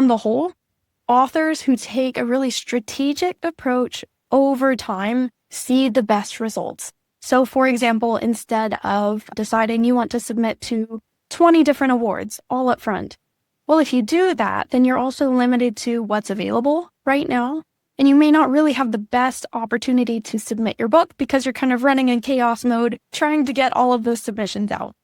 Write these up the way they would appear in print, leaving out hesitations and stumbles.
on the whole, authors who take a really strategic approach over time see the best results. So, for example, instead of deciding you want to submit to 20 different awards all up front, well, if you do that, then you're also limited to what's available right now. And you may not really have the best opportunity to submit your book because you're kind of running in chaos mode, trying to get all of those submissions out.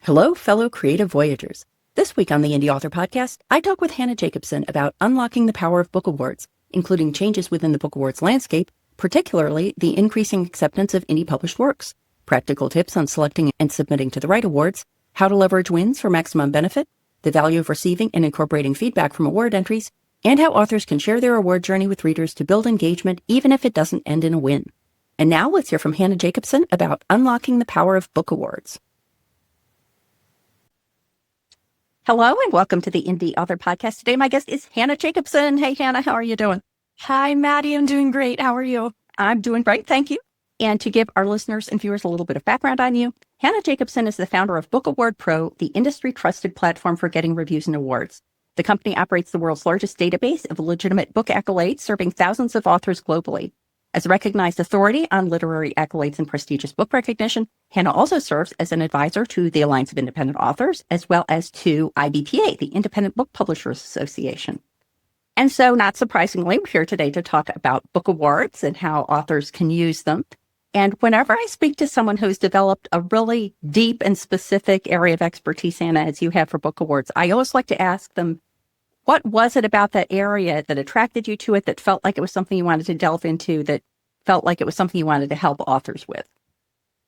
Hello, fellow creative voyagers. This week on the Indy Author podcast, I talk with Hannah Jacobson about unlocking the power of book awards, including changes within the book awards landscape, particularly the increasing acceptance of indie published works, practical tips on selecting and submitting to the right awards, how to leverage wins for maximum benefit, the value of receiving and incorporating feedback from award entries, and how authors can share their award journey with readers to build engagement even if it doesn't end in a win. And now let's hear from Hannah Jacobson about unlocking the power of book awards. Hello and welcome to the Indy Author podcast. Today my guest is Hannah Jacobson. Hey Hannah, how are you doing? Hi, Matty. I'm doing great. How are you? I'm doing great, thank you. And to give our listeners and viewers a little bit of background on you, Hannah Jacobson is the founder of Book Award Pro, the industry-trusted platform for getting reviews and awards. The company operates the world's largest database of legitimate book accolades, serving thousands of authors globally. As a recognized authority on literary accolades and prestigious book recognition, Hannah also serves as an advisor to the Alliance of Independent Authors, as well as to IBPA, the Independent Book Publishers Association. And so, not surprisingly, we're here today to talk about book awards and how authors can use them. And whenever I speak to someone who's developed a really deep and specific area of expertise, Hannah, as you have for book awards, I always like to ask them, what was it about that area that attracted you to it, that felt like it was something you wanted to delve into, that felt like it was something you wanted to help authors with?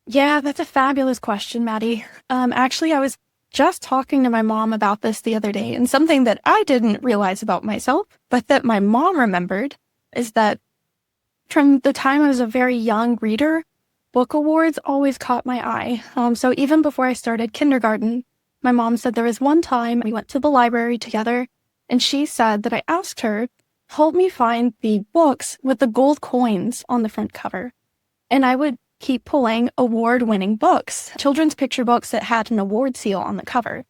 Yeah, that's a fabulous question, Matty. Actually, I was just talking to my mom about this the other day, and something that I didn't realize about myself, but that my mom remembered, is that from the time I was a very young reader, book awards always caught my eye. So even before I started kindergarten, my mom said there was one time we went to the library together, and she said that I asked her, help me find the books with the gold coins on the front cover. And I would keep pulling award-winning books, children's picture books that had an award seal on the cover.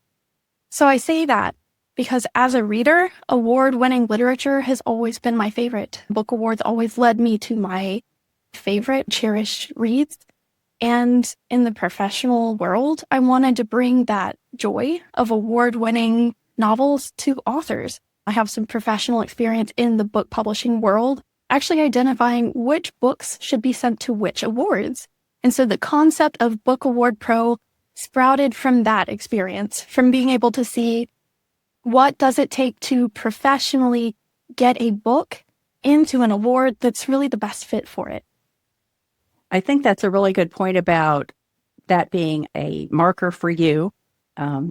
So I say that because as a reader, award-winning literature has always been my favorite. Book awards always led me to my favorite cherished reads. And in the professional world, I wanted to bring that joy of award-winning novels to authors. I have some professional experience in the book publishing world, actually identifying which books should be sent to which awards. And so the concept of Book Award Pro sprouted from that experience, from being able to see what does it take to professionally get a book into an award that's really the best fit for it. I think that's a really good point about that being a marker for you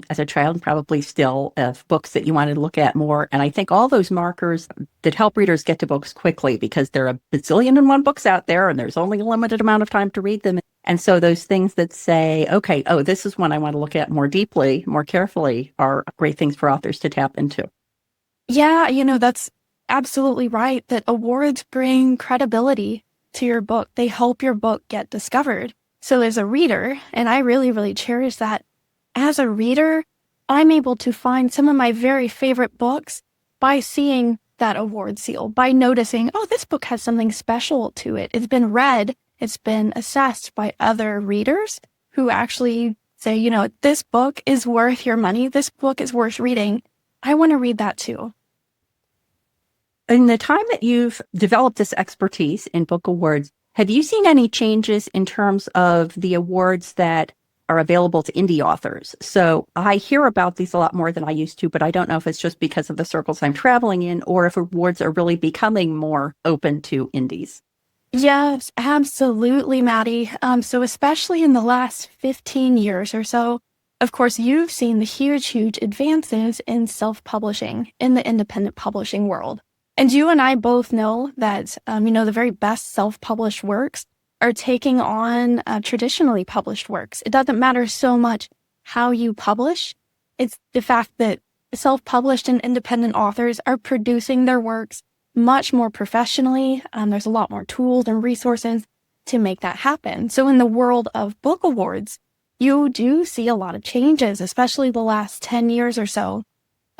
as a child, probably still, of books that you wanted to look at more. And I think all those markers that help readers get to books quickly, because there are a bazillion and one books out there and there's only a limited amount of time to read them. And so those things that say, okay, this is one I want to look at more deeply, more carefully, are great things for authors to tap into. Yeah, that's absolutely right, that awards bring credibility to your book. They help your book get discovered. So as a reader, and I really, really cherish that, as a reader, I'm able to find some of my very favorite books by seeing that award seal, by noticing, this book has something special to it. It's been read, it's been assessed by other readers who actually say, this book is worth your money. This book is worth reading. I want to read that too. In the time that you've developed this expertise in book awards, have you seen any changes in terms of the awards that are available to indie authors? So I hear about these a lot more than I used to, but I don't know if it's just because of the circles I'm traveling in or if awards are really becoming more open to indies. Yes, absolutely, Matty. So especially in the last 15 years or so, of course, you've seen the huge advances in self-publishing in the independent publishing world. And you and I both know that, the very best self-published works are taking on traditionally published works. It doesn't matter so much how you publish. It's the fact that self-published and independent authors are producing their works much more professionally. There's a lot more tools and resources to make that happen. So in the world of book awards, you do see a lot of changes, especially the last 10 years or so.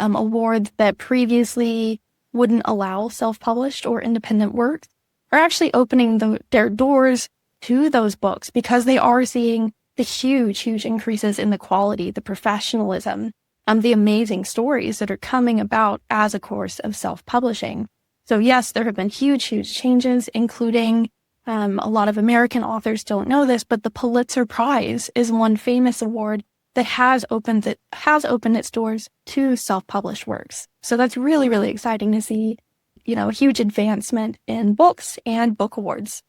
awards that previously wouldn't allow self-published or independent works are actually opening their doors to those books because they are seeing the huge increases in the quality, the professionalism, the amazing stories that are coming about as a course of self-publishing. So yes, there have been huge changes, including a lot of American authors don't know this, but the Pulitzer Prize is one famous award that has opened its doors to self-published works. So that's really exciting to see, a huge advancement in books and book awards.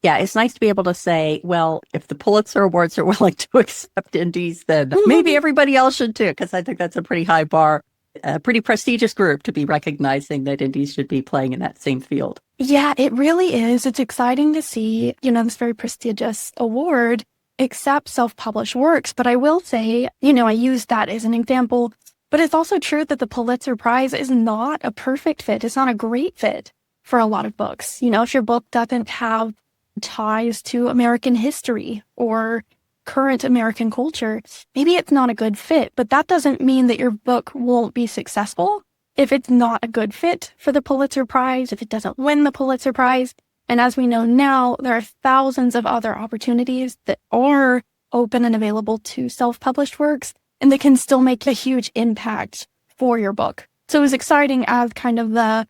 Yeah, it's nice to be able to say, well, if the Pulitzer Awards are willing to accept indies, then maybe everybody else should too, because I think that's a pretty high bar, a pretty prestigious group to be recognizing that indies should be playing in that same field. Yeah, it really is. It's exciting to see, this very prestigious award accept self-published works. But I will say, I use that as an example, but it's also true that the Pulitzer Prize is not a perfect fit. It's not a great fit for a lot of books. If your book doesn't have ties to American history or current American culture, maybe it's not a good fit, but that doesn't mean that your book won't be successful if it's not a good fit for the Pulitzer Prize, if it doesn't win the Pulitzer Prize. And as we know now, there are thousands of other opportunities that are open and available to self-published works, and they can still make a huge impact for your book. So it was exciting as kind of the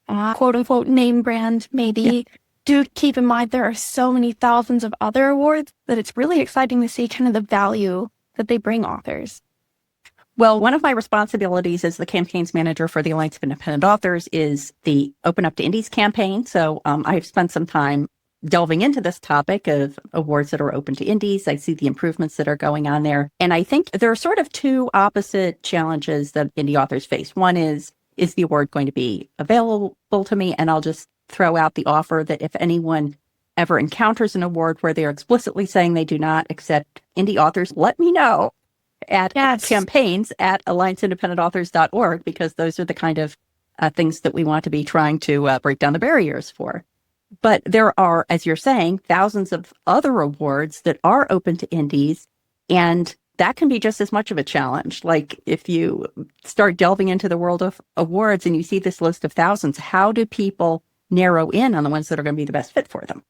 quote-unquote name brand, maybe. Yeah. Do keep in mind there are so many thousands of other awards that it's really exciting to see kind of the value that they bring authors. Well, one of my responsibilities as the campaigns manager for the Alliance of Independent Authors is the Open Up to Indies campaign. So I've spent some time delving into this topic of awards that are open to indies. I see the improvements that are going on there. And I think there are sort of two opposite challenges that indie authors face. One is the award going to be available to me? And I'll just throw out the offer that if anyone ever encounters an award where they're explicitly saying they do not accept indie authors, let me know at campaigns at allianceindependentauthors.org, because those are the kind of things that we want to be trying to break down the barriers for. But there are, as you're saying, thousands of other awards that are open to indies, and that can be just as much of a challenge. Like if you start delving into the world of awards and you see this list of thousands, how do people narrow in on the ones that are going to be the best fit for them?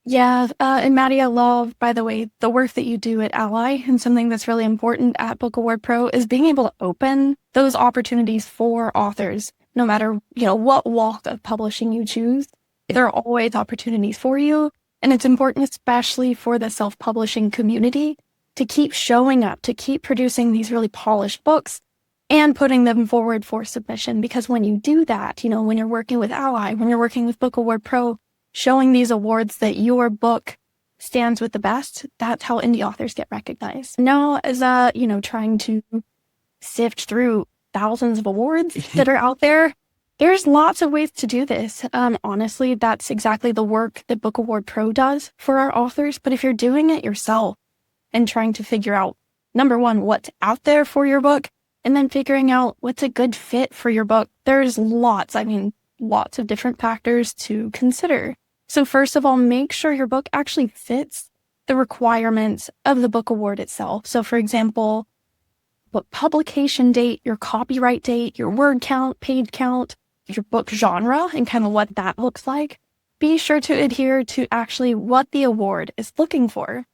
Yeah, and Matty, I love, by the way, the work that you do at ALLi, and something that's really important at Book Award Pro is being able to open those opportunities for authors. No matter, what walk of publishing you choose, there are always opportunities for you. And it's important, especially for the self-publishing community, to keep showing up, to keep producing these really polished books and putting them forward for submission. Because when you do that, when you're working with ALLi, when you're working with Book Award Pro, showing these awards that your book stands with the best, that's how indie authors get recognized. Now, as trying to sift through thousands of awards that are out there, there's lots of ways to do this. Honestly, that's exactly the work that Book Award Pro does for our authors. But if you're doing it yourself and trying to figure out, number one, what's out there for your book, and then figuring out what's a good fit for your book, there's lots of different factors to consider. So first of all, make sure your book actually fits the requirements of the book award itself. So for example, what publication date, your copyright date, your word count, page count, your book genre, and kind of what that looks like. Be sure to adhere to actually what the award is looking for.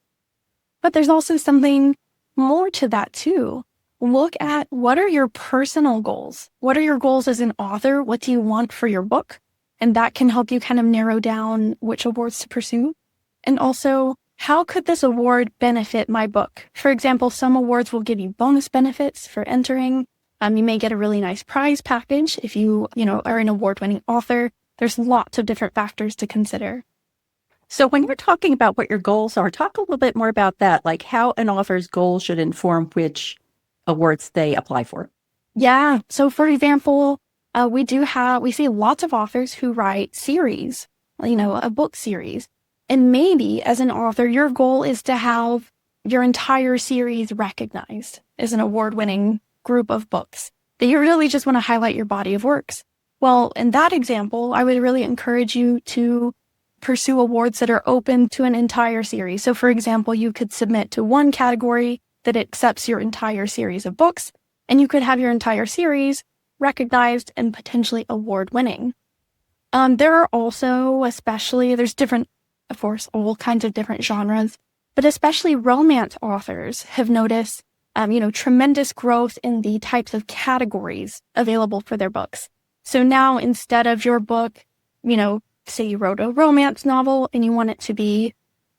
But there's also something more to that too. Look at what are your personal goals? What are your goals as an author? What do you want for your book? And that can help you kind of narrow down which awards to pursue. And also, how could this award benefit my book? For example, some awards will give you bonus benefits for entering. You may get a really nice prize package if you are an award-winning author. There's lots of different factors to consider. So when you're talking about what your goals are, talk a little bit more about that, like how an author's goals should inform which awards they apply for. Yeah. So for example, we see lots of authors who write series, a book series. And maybe as an author, your goal is to have your entire series recognized as an award-winning group of books, that you really just want to highlight your body of works. Well, in that example, I would really encourage you to pursue awards that are open to an entire series. So for example, you could submit to one category that accepts your entire series of books, and you could have your entire series recognized and potentially award-winning. There are also, there's different, of course, all kinds of different genres, but especially romance authors have noticed, tremendous growth in the types of categories available for their books. So now instead of your book, say you wrote a romance novel and you want it to be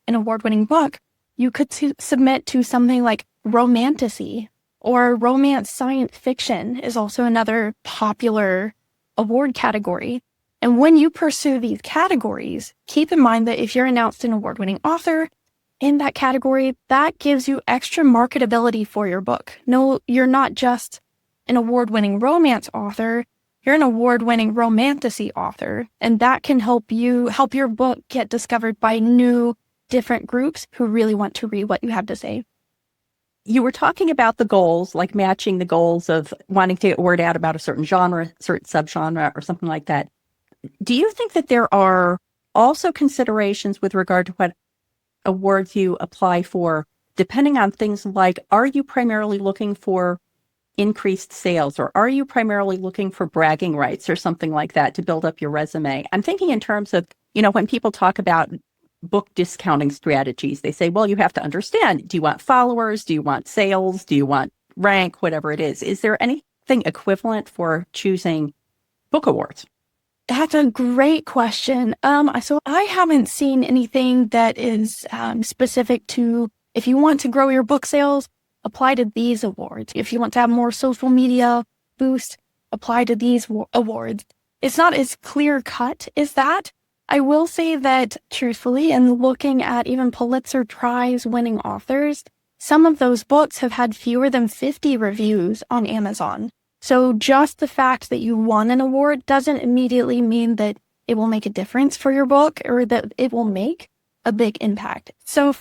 an award-winning book, you could submit to something like romantasy, or romance science fiction is also another popular award category. And when you pursue these categories, keep in mind that if you're announced an award-winning author in that category, that gives you extra marketability for your book. No, you're not just an award-winning romance author, you're an award-winning romantasy author, and that can help your book get discovered by new, different groups who really want to read what you have to say. You were talking about the goals, like matching the goals of wanting to get word out about a certain genre, certain subgenre, or something like that. Do you think that there are also considerations with regard to what awards you apply for, depending on things like, are you primarily looking for increased sales, or are you primarily looking for bragging rights or something like that to build up your resume? I'm thinking in terms of, when people talk about book discounting strategies, they say, well, you have to understand, do you want followers? Do you want sales? Do you want rank? Whatever it is. Is there anything equivalent for choosing book awards? That's a great question. So I haven't seen anything that is specific to, if you want to grow your book sales, apply to these awards. If you want to have more social media boost, apply to these awards. It's not as clear cut as that. I will say that, truthfully, in looking at even Pulitzer Prize winning authors, some of those books have had fewer than 50 reviews on Amazon. So just the fact that you won an award doesn't immediately mean that it will make a difference for your book or that it will make a big impact. So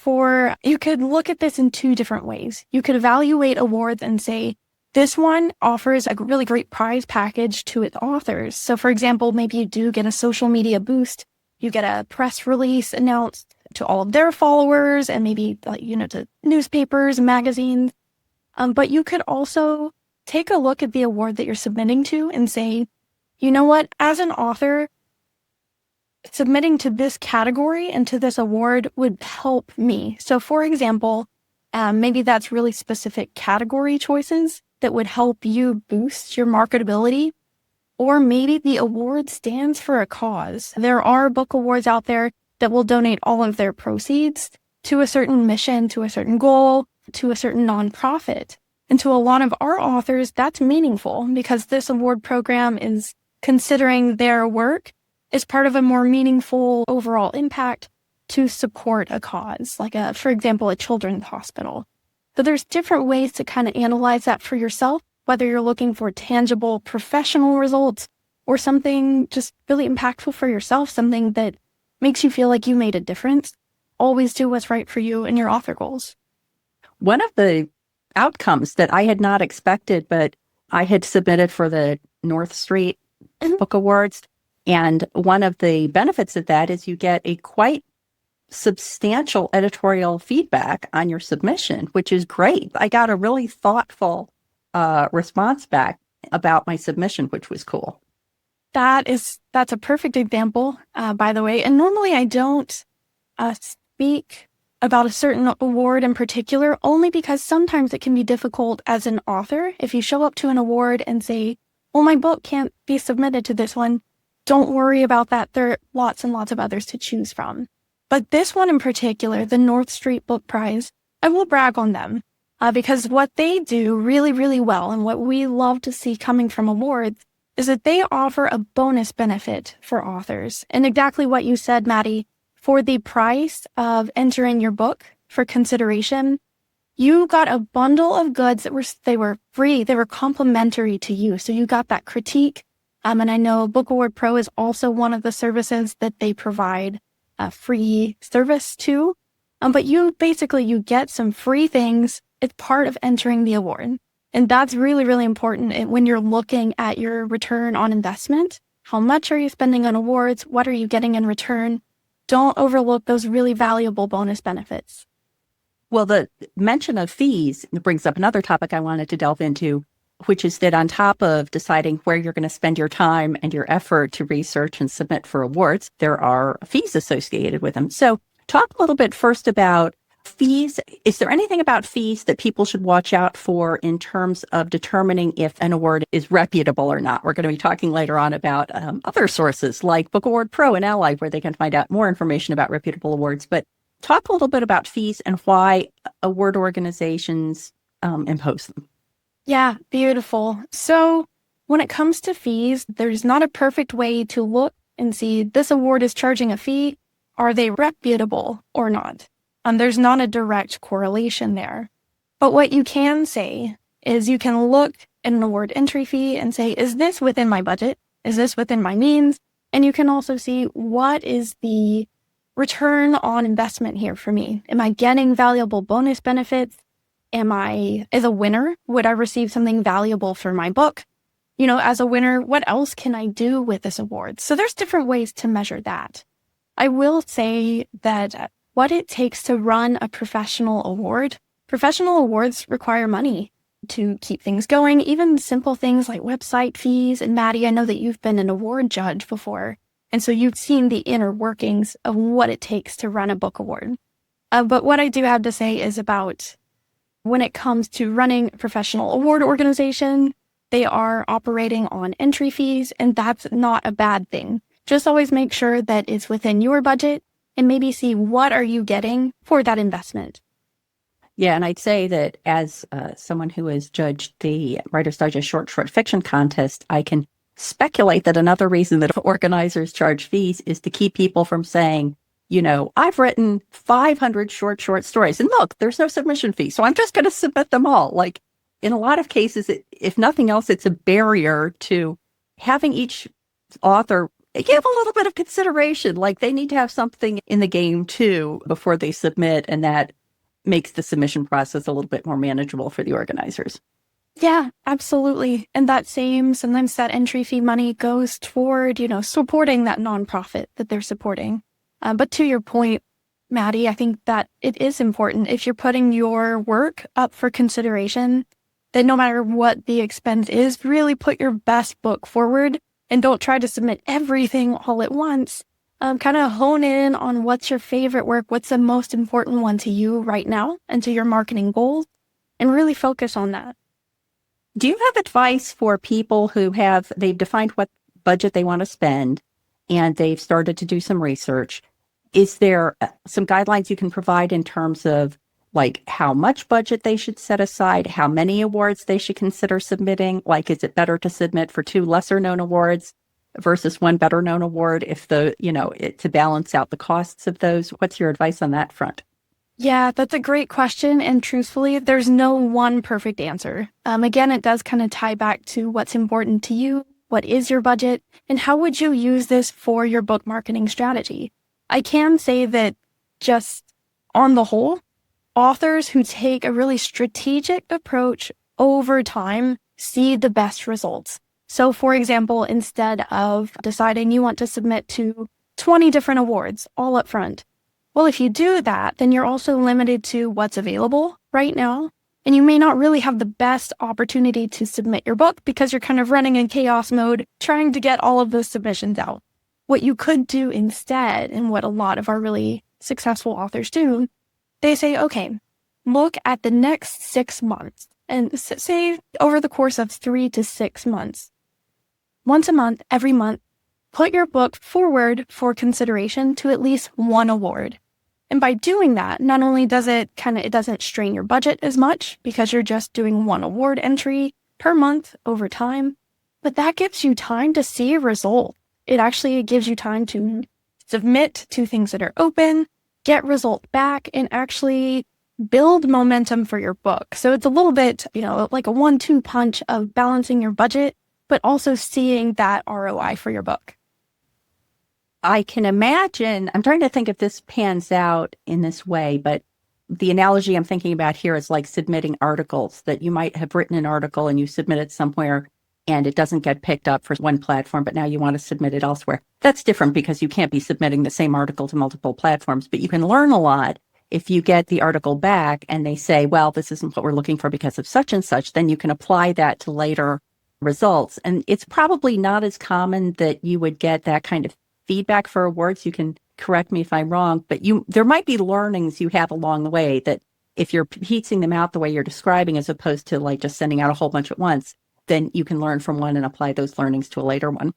you could look at this in two different ways. You could evaluate awards and say, this one offers a really great prize package to its authors. So for example, maybe you do get a social media boost. You get a press release announced to all of their followers and maybe, to newspapers, magazines. But you could also take a look at the award that you're submitting to and say, you know what, as an author, submitting to this category and to this award would help me. So for example, maybe that's really specific category choices that would help you boost your marketability. Or maybe the award stands for a cause. There are book awards out there that will donate all of their proceeds to a certain mission, to a certain goal, to a certain nonprofit. And to a lot of our authors, that's meaningful because this award program is considering their work as part of a more meaningful overall impact to support a cause, like for example, a children's hospital. So there's different ways to kind of analyze that for yourself, whether you're looking for tangible professional results or something just really impactful for yourself, something that makes you feel like you made a difference. Always do what's right for you and your author goals. One of the outcomes that I had not expected, but I had submitted for the North Street Book Awards. And one of the benefits of that is you get a quite substantial editorial feedback on your submission, which is great. I got a really thoughtful response back about my submission, which was cool. That's a perfect example, by the way. And normally I don't speak about a certain award in particular, only because sometimes it can be difficult as an author. If you show up to an award and say, well, my book can't be submitted to this one, don't worry about that. There are lots and lots of others to choose from. But this one in particular, the North Street Book Prize, I will brag on them. Because what they do really, really well, and what we love to see coming from awards, is that they offer a bonus benefit for authors. And exactly what you said, Matty, for the price of entering your book for consideration, you got a bundle of goods that were free, they were complimentary to you. So you got that critique. And I know Book Award Pro is also one of the services that they provide a free service to. But you get some free things. It's part of entering the award. And that's really, really important when you're looking at your return on investment. How much are you spending on awards? What are you getting in return? Don't overlook those really valuable bonus benefits. Well, the mention of fees brings up another topic I wanted to delve into. which is that on top of deciding where you're going to spend your time and your effort to research and submit for awards, there are fees associated with them. So talk a little bit first about fees. Is there anything about fees that people should watch out for in terms of determining if an award is reputable or not? We're going to be talking later on about other sources like Book Award Pro and ALLi, where they can find out more information about reputable awards. But talk a little bit about fees and why award organizations impose them. Yeah, beautiful. So when it comes to fees, there's not a perfect way to look and see this award is charging a fee. Are they reputable or not? There's not a direct correlation there. But what you can say is you can look at an award entry fee and say, is this within my budget? Is this within my means? And you can also see what is the return on investment here for me? Am I getting valuable bonus benefits? Am I, as a winner, would I receive something valuable for my book? You know, as a winner, what else can I do with this award? So there's different ways to measure that. I will say that what it takes to run a professional awards require money to keep things going, even simple things like website fees. And Matty, I know that you've been an award judge before, and so you've seen the inner workings of what it takes to run a book award. But what I do have to say is about when it comes to running a professional award organization, they are operating on entry fees, and that's not a bad thing. Just always make sure that it's within your budget and maybe see what are you getting for that investment. Yeah, and I'd say that as someone who has judged the Writer's Digest short fiction contest, I can speculate that another reason that organizers charge fees is to keep people from saying, you know, I've written 500 short stories, and look, there's no submission fee, so I'm just going to submit them all. Like, in a lot of cases, if nothing else, it's a barrier to having each author give a little bit of consideration. Like, they need to have something in the game too before they submit, and that makes the submission process a little bit more manageable for the organizers. Yeah, absolutely. And sometimes that entry fee money goes toward, you know, supporting that nonprofit that they're supporting. But to your point, Matty, I think that it is important if you're putting your work up for consideration, that no matter what the expense is, really put your best book forward and don't try to submit everything all at once. Kind of hone in on what's your favorite work, what's the most important one to you right now and to your marketing goals, and really focus on that. Do you have advice for people who they've defined what budget they want to spend and they've started to do some research? Is there some guidelines you can provide in terms of like how much budget they should set aside, how many awards they should consider submitting? Like, is it better to submit for 2 lesser known awards versus 1 better known award to balance out the costs of those? What's your advice on that front? Yeah, that's a great question. And truthfully, there's no one perfect answer. Again, it does kind of tie back to what's important to you, what is your budget, and how would you use this for your book marketing strategy? I can say that just on the whole, authors who take a really strategic approach over time see the best results. So, for example, instead of deciding you want to submit to 20 different awards all up front, well, if you do that, then you're also limited to what's available right now. And you may not really have the best opportunity to submit your book because you're kind of running in chaos mode, trying to get all of those submissions out. What you could do instead, and what a lot of our really successful authors do, they say, okay, look at the next 6 months and say over the course of 3 to 6 months, once a month, every month, put your book forward for consideration to at least 1 award. And by doing that, not only does it doesn't strain your budget as much because you're just doing 1 award entry per month over time, but that gives you time to see a result. It actually gives you time to submit to things that are open, get results back, and actually build momentum for your book. So it's a little bit, like a 1-2 punch of balancing your budget, but also seeing that ROI for your book. I can imagine, I'm trying to think if this pans out in this way, but the analogy I'm thinking about here is like submitting articles, that you might have written an article and you submit it somewhere and it doesn't get picked up for one platform, but now you want to submit it elsewhere. That's different because you can't be submitting the same article to multiple platforms, but you can learn a lot if you get the article back and they say, well, this isn't what we're looking for because of such and such, then you can apply that to later results. And it's probably not as common that you would get that kind of feedback for awards. You can correct me if I'm wrong, but there might be learnings you have along the way that if you're piecing them out the way you're describing, as opposed to like just sending out a whole bunch at once, then you can learn from one and apply those learnings to a later one.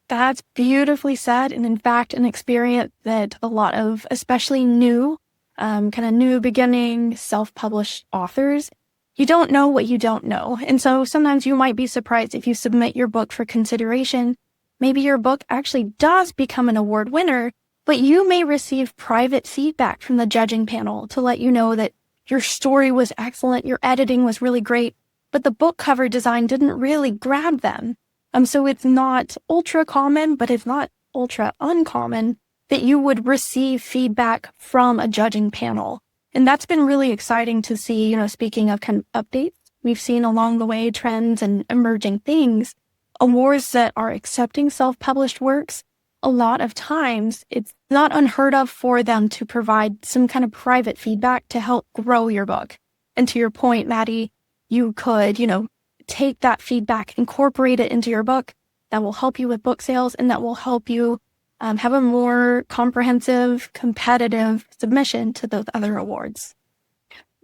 That's beautifully said. And in fact, an experience that a lot of, especially new, kind of new beginning self-published authors, you don't know what you don't know. And so sometimes you might be surprised if you submit your book for consideration. Maybe your book actually does become an award winner, but you may receive private feedback from the judging panel to let you know that your story was excellent, your editing was really great, but the book cover design didn't really grab them. So it's not ultra common, but it's not ultra uncommon that you would receive feedback from a judging panel. And that's been really exciting to see, speaking of kind of updates, we've seen along the way trends and emerging things. Awards that are accepting self-published works, a lot of times it's not unheard of for them to provide some kind of private feedback to help grow your book. And to your point, Matty, you could, take that feedback, incorporate it into your book. That will help you with book sales, and that will help you have a more comprehensive, competitive submission to those other awards.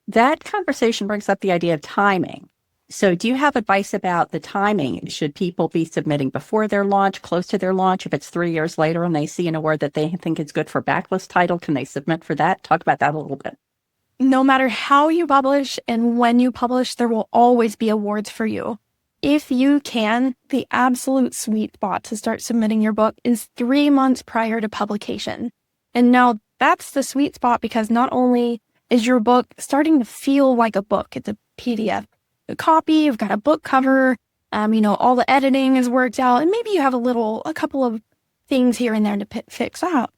That conversation brings up the idea of timing. So do you have advice about the timing? Should people be submitting before their launch, close to their launch? If it's 3 years later and they see an award that they think is good for backlist title, can they submit for that? Talk about that a little bit. No matter how you publish and when you publish, there will always be awards for you. If you can, the absolute sweet spot to start submitting your book is 3 months prior to publication. And now that's the sweet spot because not only is your book starting to feel like a book, it's a PDF a copy, you've got a book cover, all the editing is worked out, and maybe you have a couple of things here and there to fix up.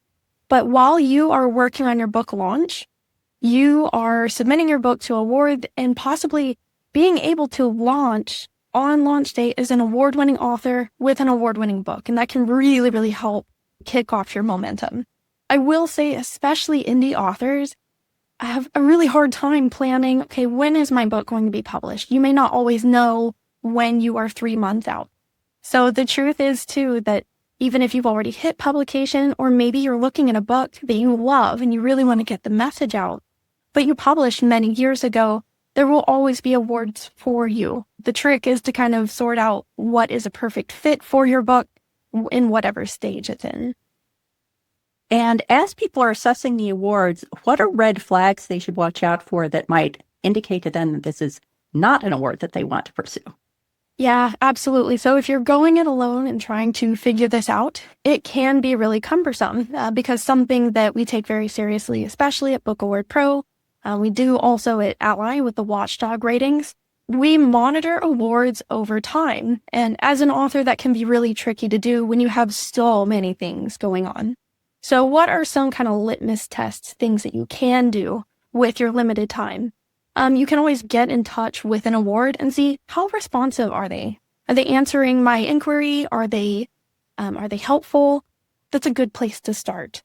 But while you are working on your book launch, you are submitting your book to award and possibly being able to launch on launch day as an award-winning author with an award-winning book. And that can really, really help kick off your momentum. I will say, especially indie authors, I have a really hard time planning, okay, when is my book going to be published? You may not always know when you are 3 months out. So the truth is, too, that even if you've already hit publication, or maybe you're looking at a book that you love and you really want to get the message out, but you published many years ago, there will always be awards for you. The trick is to kind of sort out what is a perfect fit for your book in whatever stage it's in. And as people are assessing the awards, what are red flags they should watch out for that might indicate to them that this is not an award that they want to pursue? Yeah, absolutely. So if you're going it alone and trying to figure this out, it can be really cumbersome because something that we take very seriously, especially at Book Award Pro, we do also at ALLi with the watchdog ratings. We monitor awards over time. And as an author, that can be really tricky to do when you have so many things going on. So what are some kind of litmus tests, things that you can do with your limited time? You can always get in touch with an award and see how responsive are they? Are they answering my inquiry? Are they helpful? That's a good place to start.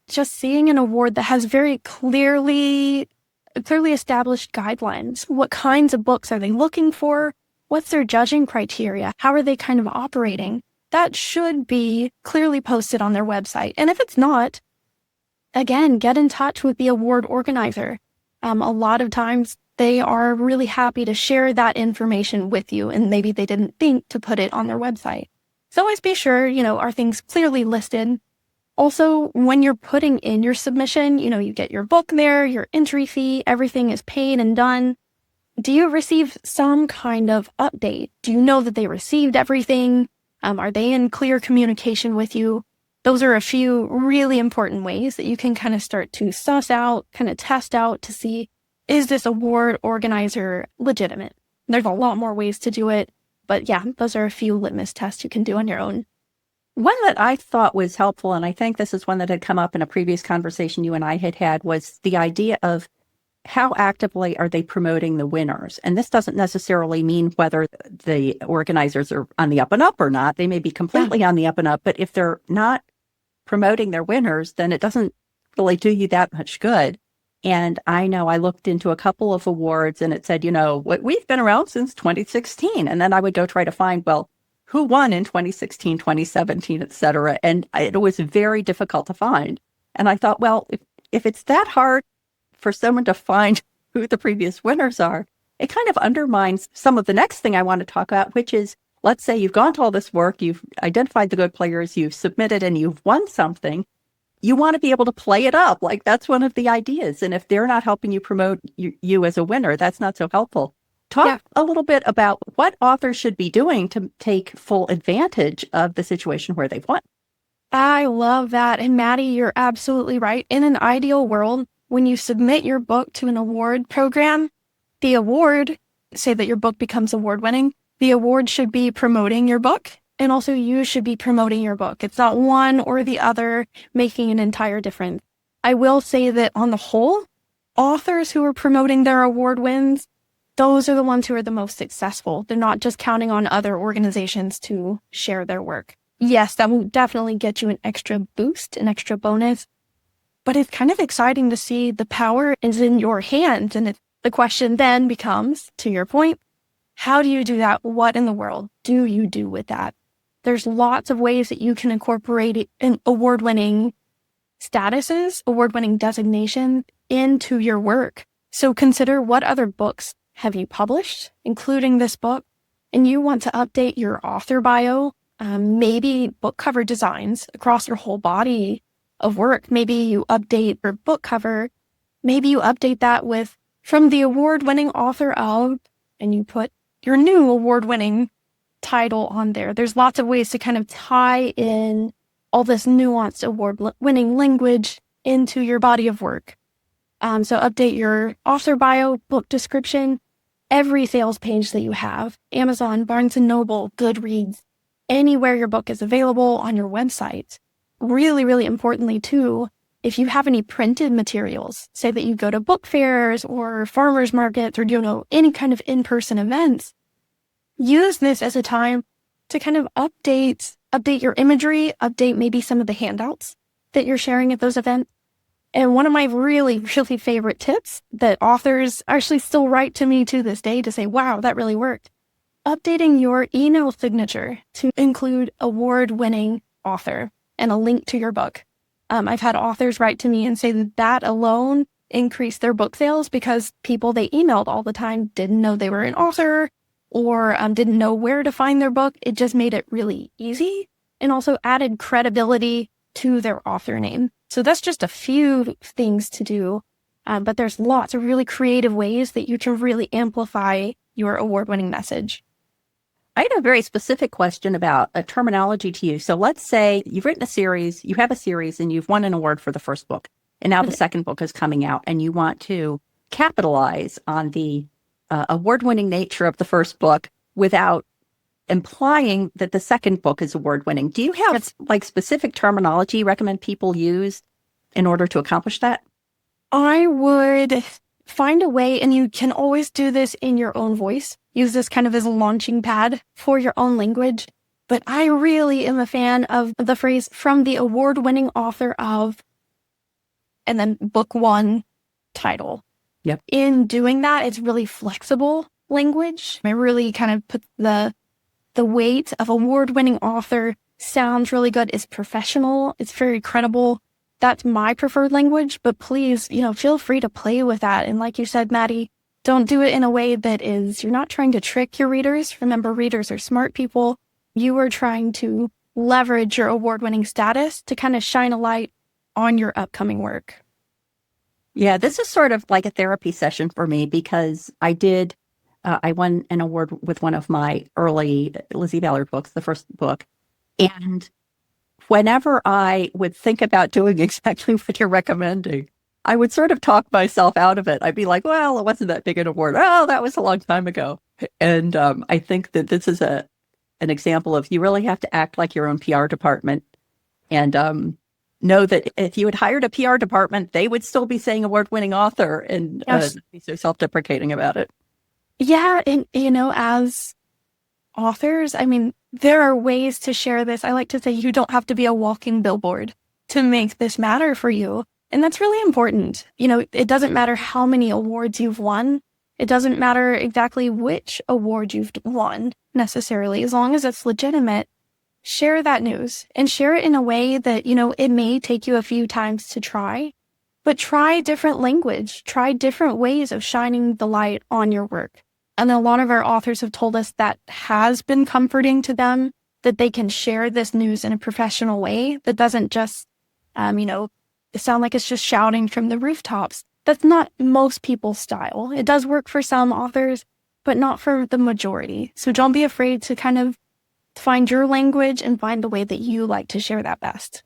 Just seeing an award that has very clearly established guidelines. What kinds of books are they looking for? What's their judging criteria? How are they kind of operating? That should be clearly posted on their website. And if it's not, again, get in touch with the award organizer. A lot of times they are really happy to share that information with you, and maybe they didn't think to put it on their website. So always be sure, are things clearly listed? Also, when you're putting in your submission, you get your book there, your entry fee, everything is paid and done. Do you receive some kind of update? Do you know that they received everything? Are they in clear communication with you? Those are a few really important ways that you can kind of start to suss out, kind of test out to see, is this award organizer legitimate? There's a lot more ways to do it, but yeah, those are a few litmus tests you can do on your own. One that I thought was helpful, and I think this is one that had come up in a previous conversation you and I had, was the idea of how actively are they promoting the winners? And this doesn't necessarily mean whether the organizers are on the up and up or not. They may be completely on the up and up, but if they're not promoting their winners, then it doesn't really do you that much good. And I know I looked into a couple of awards and it said, we've been around since 2016. And then I would go try to find, well, who won in 2016, 2017, et cetera. And it was very difficult to find. And I thought, well, if it's that hard for someone to find who the previous winners are, it kind of undermines some of the next thing I want to talk about, which is, let's say you've gone to all this work, you've identified the good players, you've submitted, and you've won something. You want to be able to play it up. Like, that's one of the ideas. And if they're not helping you promote you as a winner, that's not so helpful. Talk a little bit about what authors should be doing to take full advantage of the situation where they've won. I love that. And Matty, you're absolutely right. In an ideal world, when you submit your book to an award program, the award, say that your book becomes award-winning, the award should be promoting your book. And also you should be promoting your book. It's not one or the other making an entire difference. I will say that on the whole, authors who are promoting their award wins, those are the ones who are the most successful. They're not just counting on other organizations to share their work. Yes, that will definitely get you an extra boost, an extra bonus. But it's kind of exciting to see the power is in your hands. And the question then becomes, to your point, how do you do that? What in the world do you do with that? There's lots of ways that you can incorporate an award-winning statuses, award-winning designation into your work. So consider what other books have you published, including this book, and you want to update your author bio, maybe book cover designs across your whole body of work. Maybe you update your book cover. Maybe you update that with from the award-winning author of, and you put your new award-winning title on there. There's lots of ways to kind of tie in all this nuanced award-winning language into your body of work. So update your author bio, book description, every sales page that you have, Amazon, Barnes & Noble, Goodreads, anywhere your book is available on your website. Really, really importantly too, if you have any printed materials, say that you go to book fairs or farmers markets or, any kind of in-person events, use this as a time to kind of update your imagery, update maybe some of the handouts that you're sharing at those events. And one of my really, really favorite tips that authors actually still write to me to this day to say, wow, that really worked. Updating your email signature to include award-winning author and a link to your book. I've had authors write to me and say that alone increased their book sales because people they emailed all the time didn't know they were an author or didn't know where to find their book. It just made it really easy and also added credibility to their author name. So that's just a few things to do, but there's lots of really creative ways that you can really amplify your award-winning message. I had a very specific question about a terminology to you. So let's say you've written a series, you have a series, and you've won an award for the first book, and now the second book is coming out, and you want to capitalize on the award-winning nature of the first book without implying that the second book is award-winning. Do you have specific terminology you recommend people use in order to accomplish that? I would find a way, and you can always do this in your own voice. Use this kind of as a launching pad for your own language. But I really am a fan of the phrase from the award-winning author of, and then book one title. Yep. In doing that, it's really flexible language. I really kind of put the weight of award-winning author, sounds really good, is professional, it's very credible. That's my preferred language, but please, feel free to play with that. And like you said, Matty, don't do it in a way that you're not trying to trick your readers. Remember, readers are smart people. You are trying to leverage your award-winning status to kind of shine a light on your upcoming work. Yeah, this is sort of like a therapy session for me because I won an award with one of my early Lizzie Ballard books, the first book. And whenever I would think about doing exactly what you're recommending, I would sort of talk myself out of it. I'd be like, well, it wasn't that big an award. Oh, that was a long time ago. And I think that this is an example of you really have to act like your own PR department and know that if you had hired a PR department, they would still be saying award-winning author and be so self-deprecating about it. Yeah. And, as authors, there are ways to share this. I like to say you don't have to be a walking billboard to make this matter for you. And that's really important. It doesn't matter how many awards you've won. It doesn't matter exactly which award you've won necessarily, as long as it's legitimate. Share that news and share it in a way that, it may take you a few times to try, but try different language, try different ways of shining the light on your work. And a lot of our authors have told us that has been comforting to them, that they can share this news in a professional way that doesn't just, sound like it's just shouting from the rooftops. That's not most people's style. It does work for some authors, but not for the majority. So don't be afraid to kind of find your language and find the way that you like to share that best.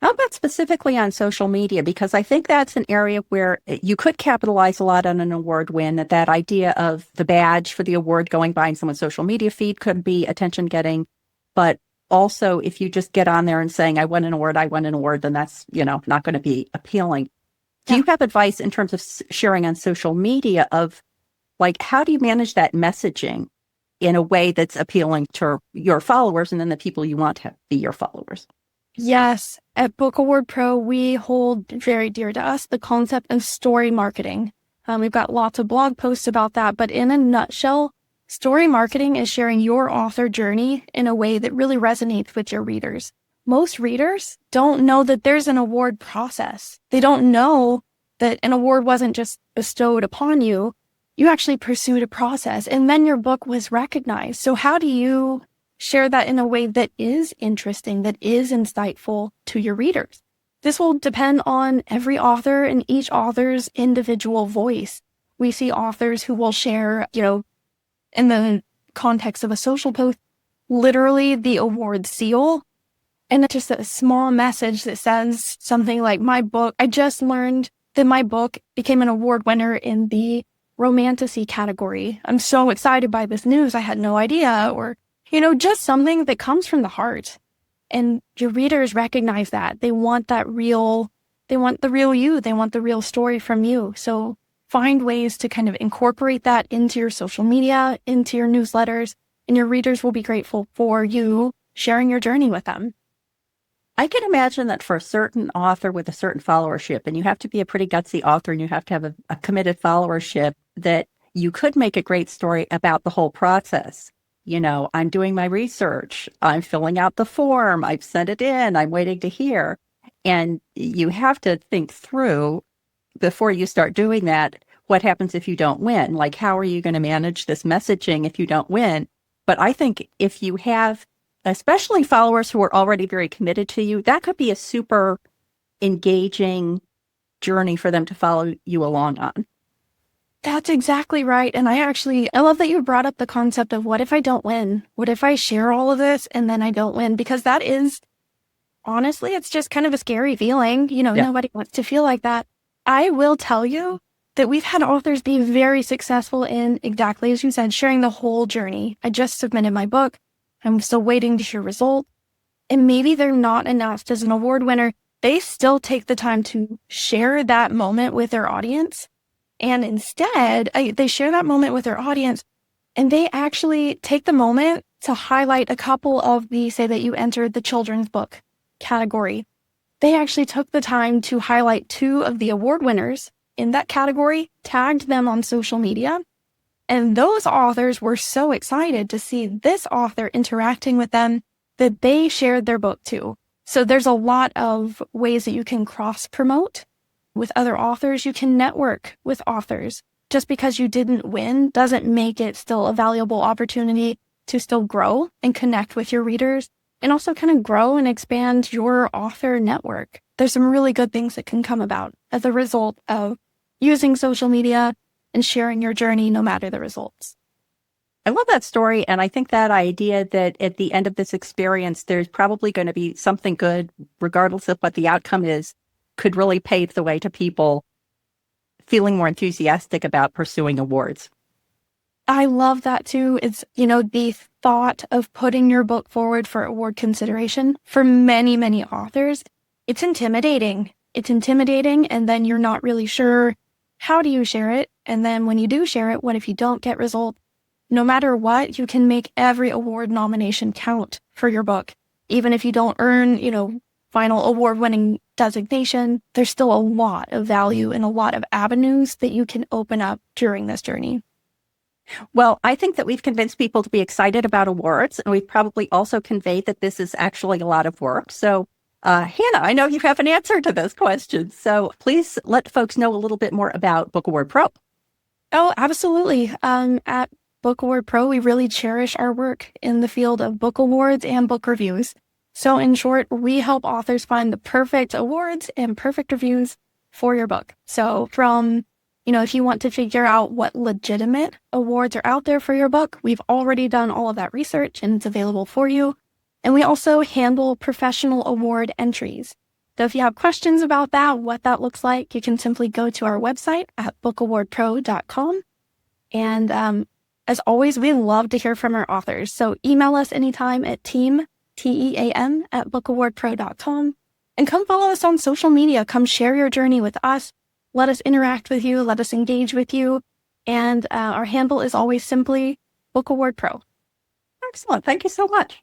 How about specifically on social media? Because I think that's an area where you could capitalize a lot on an award win. That idea of the badge for the award going by in someone's social media feed could be attention getting. But also, if you just get on there and saying, I won an award, then that's, not going to be appealing. Do you have advice in terms of sharing on social media of how do you manage that messaging in a way that's appealing to your followers and then the people you want to be your followers? Yes. At Book Award Pro, we hold very dear to us the concept of story marketing. We've got lots of blog posts about that, but in a nutshell, story marketing is sharing your author journey in a way that really resonates with your readers. Most readers don't know that there's an award process. They don't know that an award wasn't just bestowed upon you. You actually pursued a process, and then your book was recognized. So how do you share that in a way that is interesting, that is insightful to your readers? This will depend on every author and each author's individual voice. We see authors who will share, in the context of a social post, literally the award seal. And it's just a small message that says something like, I just learned that my book became an award winner in the romantasy category. I'm so excited by this news. I had no idea. Or, just something that comes from the heart. And your readers recognize that. They want the real you. They want the real story from you. So find ways to kind of incorporate that into your social media, into your newsletters, and your readers will be grateful for you sharing your journey with them. I can imagine that for a certain author with a certain followership, and you have to be a pretty gutsy author and you have to have a committed followership, that you could make a great story about the whole process. I'm doing my research, I'm filling out the form, I've sent it in, I'm waiting to hear. And you have to think through before you start doing that, what happens if you don't win? How are you going to manage this messaging if you don't win? But I think if you have especially followers who are already very committed to you, that could be a super engaging journey for them to follow you along on. That's exactly right. And I love that you brought up the concept of what if I don't win? What if I share all of this and then I don't win? Because that is, honestly, it's just kind of a scary feeling. Nobody wants to feel like that. I will tell you that we've had authors be very successful in, exactly as you said, sharing the whole journey. I just submitted my book. I'm still waiting to hear results. And maybe they're not announced as an award winner. They still take the time to share that moment with their audience. And instead, they share that moment with their audience, and they actually take the moment to highlight a couple of say that you entered the children's book category. They actually took the time to highlight 2 of the award winners in that category, tagged them on social media. And those authors were so excited to see this author interacting with them that they shared their book too. So there's a lot of ways that you can cross-promote with other authors. You can network with authors. Just because you didn't win doesn't make it still a valuable opportunity to still grow and connect with your readers, and also kind of grow and expand your author network. There's some really good things that can come about as a result of using social media and sharing your journey no matter the results. I love that story. And I think that idea that at the end of this experience, there's probably going to be something good, regardless of what the outcome is, could really pave the way to people feeling more enthusiastic about pursuing awards. I love that too. It's, the thought of putting your book forward for award consideration for many, many authors, it's intimidating. And then you're not really sure, how do you share it? And then when you do share it, what if you don't get results? No matter what, you can make every award nomination count for your book. Even if you don't earn, final award-winning designation, there's still a lot of value and a lot of avenues that you can open up during this journey. Well, I think that we've convinced people to be excited about awards, and we've probably also conveyed that this is actually a lot of work. So, Hannah, I know you have an answer to this question. So please let folks know a little bit more about Book Award Pro. Oh, absolutely. At Book Award Pro, we really cherish our work in the field of book awards and book reviews. So in short, we help authors find the perfect awards and perfect reviews for your book. So from if you want to figure out what legitimate awards are out there for your book, we've already done all of that research and it's available for you. And we also handle professional award entries. So if you have questions about that, what that looks like, you can simply go to our website at bookawardpro.com. And as always, we love to hear from our authors. So email us anytime at team, TEAM, at bookawardpro.com. And come follow us on social media. Come share your journey with us. Let us interact with you. Let us engage with you. And our handle is always simply Book Award Pro. Excellent. Thank you so much.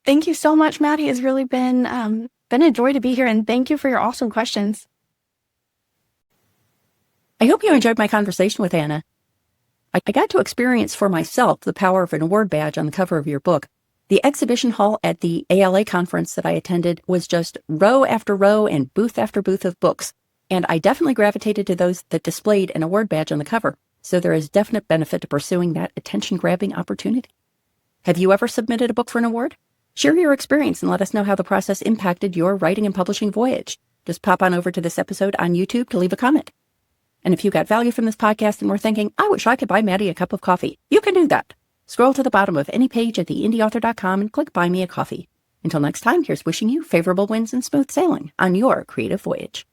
Thank you so much, Matty. It's really been a joy to be here. And thank you for your awesome questions. I hope you enjoyed my conversation with Anna. I got to experience for myself the power of an award badge on the cover of your book. The exhibition hall at the ALLi conference that I attended was just row after row and booth after booth of books. And I definitely gravitated to those that displayed an award badge on the cover. So there is definite benefit to pursuing that attention-grabbing opportunity. Have you ever submitted a book for an award? Share your experience and let us know how the process impacted your writing and publishing voyage. Just pop on over to this episode on YouTube to leave a comment. And if you got value from this podcast and were thinking, I wish I could buy Matty a cup of coffee, you can do that. Scroll to the bottom of any page at theindyauthor.com and click Buy Me a Coffee. Until next time, here's wishing you favorable winds and smooth sailing on your creative voyage.